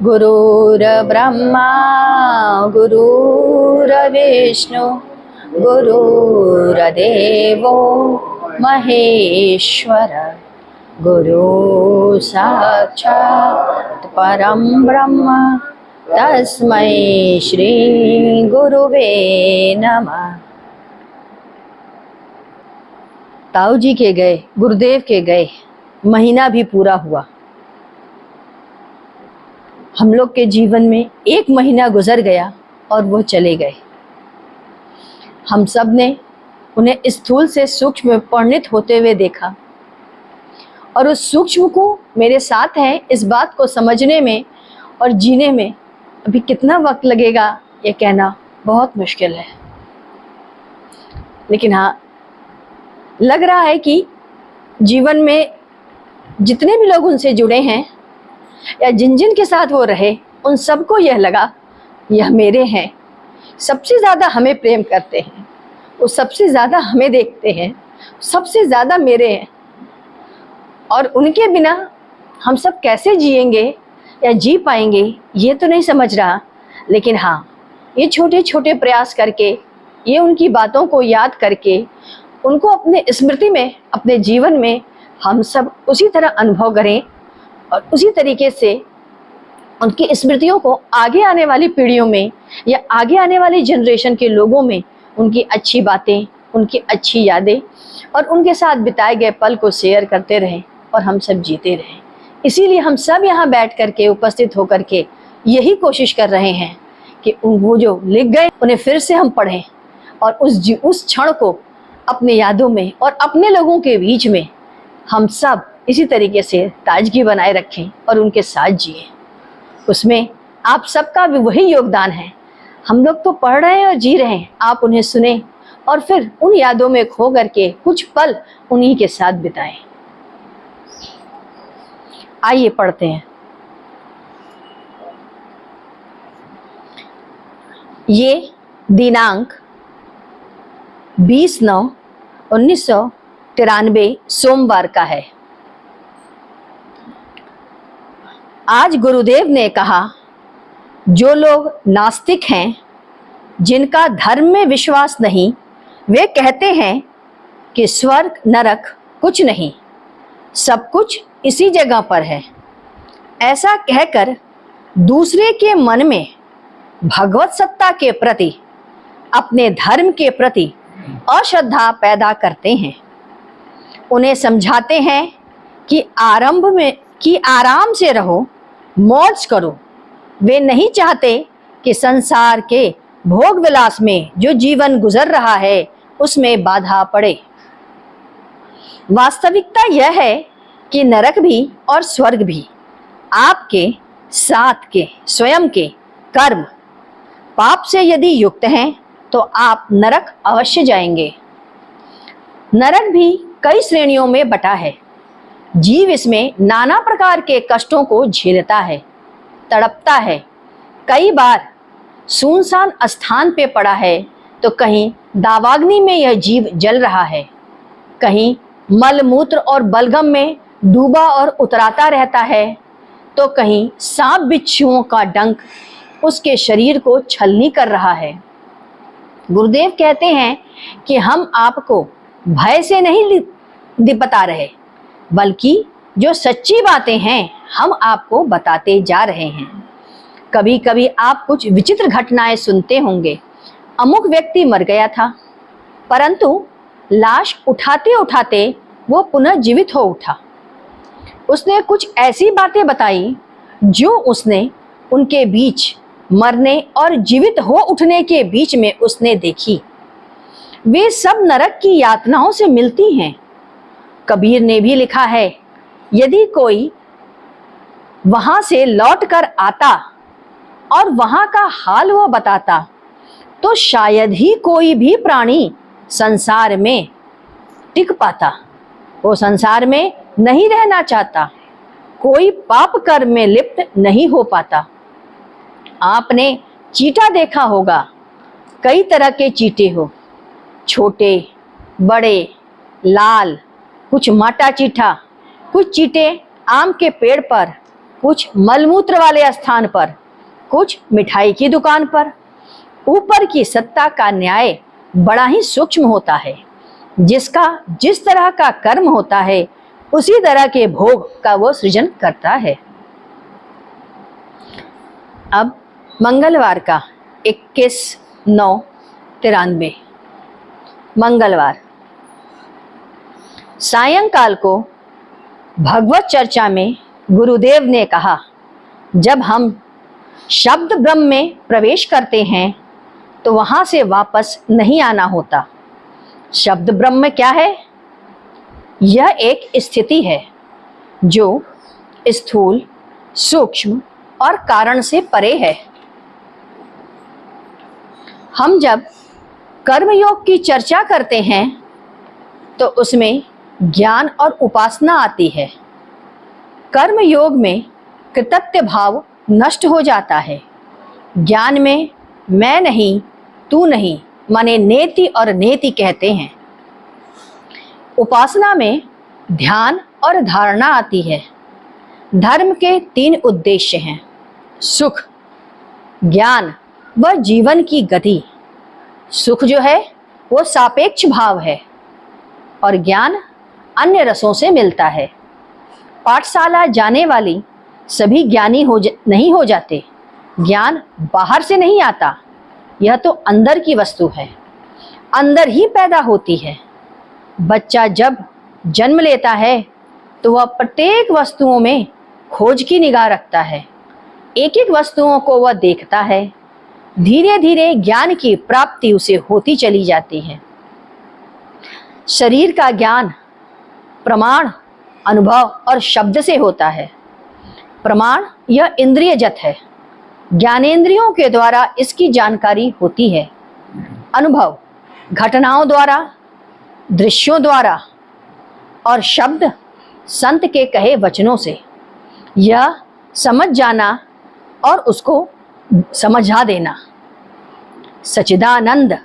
गुरुर्ब्रह्मा गुरुर्विष्णु गुरुर्देवो महेश्वर गुरु साक्षात् परम ब्रह्म तस्मै श्री गुरुवे नमः। ताऊ जी के गए, गुरुदेव के गए, महीना भी पूरा हुआ। हम लोग के जीवन में 1 महीना गुजर गया और वो चले गए। हम सब ने उन्हें स्थूल से सूक्ष्म में परिणत होते हुए देखा और उस सूक्ष्म को मेरे साथ है इस बात को समझने में और जीने में अभी कितना वक्त लगेगा ये कहना बहुत मुश्किल है। लेकिन हाँ, लग रहा है कि जीवन में जितने भी लोग उनसे जुड़े हैं या जिन जिन के साथ वो रहे, उन सबको यह लगा यह मेरे हैं, सबसे ज़्यादा हमें प्रेम करते हैं, वो सबसे ज़्यादा हमें देखते हैं, सबसे ज़्यादा मेरे हैं और उनके बिना हम सब कैसे जिएंगे या जी पाएंगे ये तो नहीं समझ रहा। लेकिन हाँ, ये छोटे छोटे प्रयास करके, ये उनकी बातों को याद करके, उनको अपने स्मृति में, अपने जीवन में हम सब उसी तरह अनुभव करें और उसी तरीके से उनकी स्मृतियों को आगे आने वाली पीढ़ियों में या आगे आने वाली जनरेशन के लोगों में उनकी अच्छी बातें, उनकी अच्छी यादें और उनके साथ बिताए गए पल को शेयर करते रहें और हम सब जीते रहें। इसीलिए हम सब यहाँ बैठ करके, उपस्थित होकर के यही कोशिश कर रहे हैं कि वो जो लिख गए उन्हें फिर से हम पढ़ें और उस क्षण को अपने यादों में और अपने लोगों के बीच में हम सब इसी तरीके से ताजगी बनाए रखें और उनके साथ जिए। उसमें आप सबका भी वही योगदान है। हम लोग तो पढ़ रहे हैं और जी रहे हैं, आप उन्हें सुने और फिर उन यादों में खो करके कुछ पल उन्हीं के साथ बिताएं। आइए पढ़ते हैं। ये दिनांक 20/9/1993 सोमवार का है। आज गुरुदेव ने कहा, जो लोग नास्तिक हैं, जिनका धर्म में विश्वास नहीं, वे कहते हैं कि स्वर्ग नरक कुछ नहीं, सब कुछ इसी जगह पर है। ऐसा कहकर दूसरे के मन में भगवत सत्ता के प्रति, अपने धर्म के प्रति अश्रद्धा पैदा करते हैं। उन्हें समझाते हैं कि आराम से रहो, मौज करो। वे नहीं चाहते कि संसार के भोग विलास में जो जीवन गुजर रहा है उसमें बाधा पड़े। वास्तविकता यह है कि नरक भी और स्वर्ग भी आपके साथ के स्वयं के कर्म, पाप से यदि युक्त हैं तो आप नरक अवश्य जाएंगे। नरक भी कई श्रेणियों में बटा है। जीव इसमें नाना प्रकार के कष्टों को झेलता है, तड़पता है। कई बार सुनसान स्थान पे पड़ा है तो कहीं दावाग्नि में यह जीव जल रहा है, कहीं मलमूत्र और बलगम में डूबा और उतराता रहता है, तो कहीं सांप बिच्छुओं का डंक उसके शरीर को छलनी कर रहा है। गुरुदेव कहते हैं कि हम आपको भय से नहीं बता रहे, बल्कि जो सच्ची बातें हैं हम आपको बताते जा रहे हैं। कभी कभी आप कुछ विचित्र घटनाएं सुनते होंगे। अमुक व्यक्ति मर गया था, परंतु लाश उठाते उठाते वो पुनः जीवित हो उठा। उसने कुछ ऐसी बातें बताई जो उसने उनके बीच, मरने और जीवित हो उठने के बीच में उसने देखी। वे सब नरक की यातनाओं से मिलती हैं। कबीर ने भी लिखा है, यदि कोई वहां से लौट कर आता और वहां का हाल वो बताता तो शायद ही कोई भी प्राणी संसार में टिक पाता। वो संसार में नहीं रहना चाहता, कोई पाप कर्म में लिप्त नहीं हो पाता। आपने चींटा देखा होगा, कई तरह के चींटे हो, छोटे, बड़े, लाल, कुछ माटा चीठा, कुछ चींटे आम के पेड़ पर, कुछ मलमूत्र वाले स्थान पर, कुछ मिठाई की दुकान पर। ऊपर की सत्ता का न्याय बड़ा ही सूक्ष्म होता है। जिसका जिस तरह का कर्म होता है उसी तरह के भोग का वो सृजन करता है। अब मंगलवार का 21/9/93 मंगलवार। सायंकाल को भगवत चर्चा में गुरुदेव ने कहा, जब हम शब्द ब्रह्म में प्रवेश करते हैं तो वहां से वापस नहीं आना होता। शब्द ब्रह्म क्या है? यह एक स्थिति है जो स्थूल, सूक्ष्म और कारण से परे है। हम जब कर्मयोग की चर्चा करते हैं तो उसमें ज्ञान और उपासना आती है। कर्मयोग में कृतज्ञ भाव नष्ट हो जाता है। ज्ञान में मैं नहीं, तू नहीं, माने नेति और नेति कहते हैं। उपासना में ध्यान और धारणा आती है। धर्म के 3 उद्देश्य हैं: सुख, ज्ञान व जीवन की गति। सुख जो है वो सापेक्ष भाव है और ज्ञान अन्य रसों से मिलता है। पाठशाला जाने वाली सभी ज्ञानी नहीं हो जाते। ज्ञान बाहर से नहीं आता, यह तो अंदर की वस्तु है, अंदर ही पैदा होती है। बच्चा जब जन्म लेता है तो वह प्रत्येक वस्तुओं में खोज की निगाह रखता है। एक एक वस्तुओं को वह देखता है। धीरे धीरे ज्ञान की प्राप्ति उसे होती चली जाती है। शरीर का ज्ञान प्रमाण, अनुभव और शब्द से होता है। प्रमाण यह इंद्रियजत है, ज्ञानेंद्रियों के द्वारा इसकी जानकारी होती है। अनुभव घटनाओं द्वारा, दृश्यों द्वारा और शब्द संत के कहे वचनों से। यह समझ जाना और उसको समझा देना। सच्चिदानंद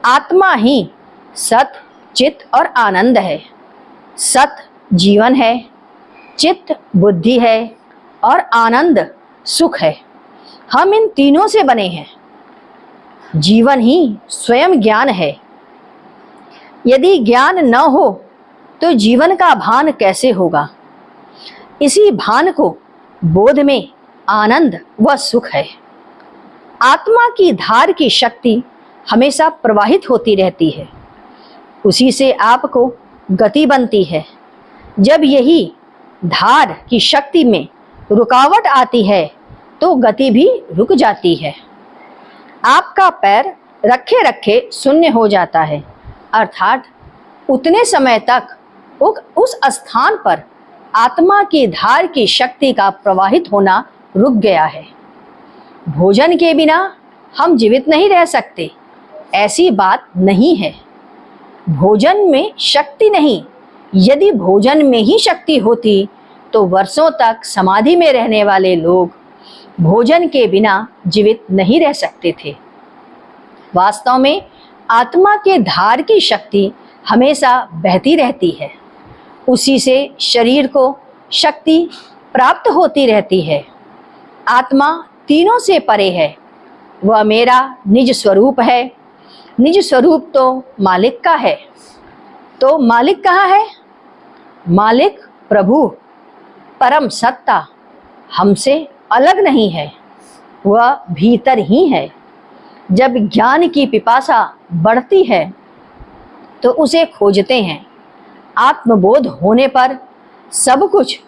आत्मा ही सत, चित्त और आनंद है। सत जीवन है, चित्त बुद्धि है और आनंद सुख है। हम इन तीनों से बने हैं। जीवन ही स्वयं ज्ञान है। यदि ज्ञान न हो तो जीवन का भान कैसे होगा? इसी भान को बोध में आनंद व सुख है। आत्मा की धार की शक्ति हमेशा प्रवाहित होती रहती है। उसी से आपको गति बनती है। जब यही धार की शक्ति में रुकावट आती है तो गति भी रुक जाती है। आपका पैर रखे रखे शून्य हो जाता है, अर्थात उतने समय तक उस स्थान पर आत्मा की धार की शक्ति का प्रवाहित होना रुक गया है। भोजन के बिना हम जीवित नहीं रह सकते, ऐसी बात नहीं है। भोजन में शक्ति नहीं। यदि भोजन में ही शक्ति होती तो वर्षों तक समाधि में रहने वाले लोग भोजन के बिना जीवित नहीं रह सकते थे। वास्तव में आत्मा के धार की शक्ति हमेशा बहती रहती है। उसी से शरीर को शक्ति प्राप्त होती रहती है। आत्मा तीनों से परे है। वह मेरा निज स्वरूप है। निज स्वरूप तो मालिक का है। तो मालिक कहाँ है? मालिक प्रभु परम सत्ता हमसे अलग नहीं है, वह भीतर ही है। जब ज्ञान की पिपासा बढ़ती है तो उसे खोजते हैं। आत्मबोध होने पर सब कुछ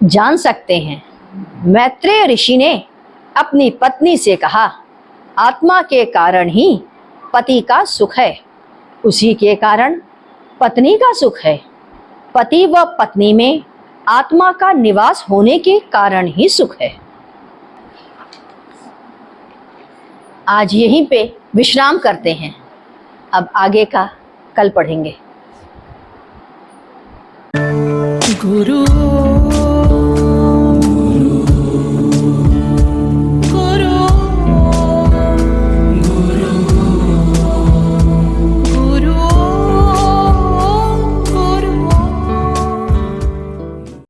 जान सकते हैं। मैत्रेय ऋषि ने अपनी पत्नी से कहा, आत्मा के कारण ही पति का सुख है, उसी के कारण पत्नी का सुख है। पति व पत्नी में आत्मा का निवास होने के कारण ही सुख है। आज यहीं पे विश्राम करते हैं। अब आगे का कल पढ़ेंगे। गुरु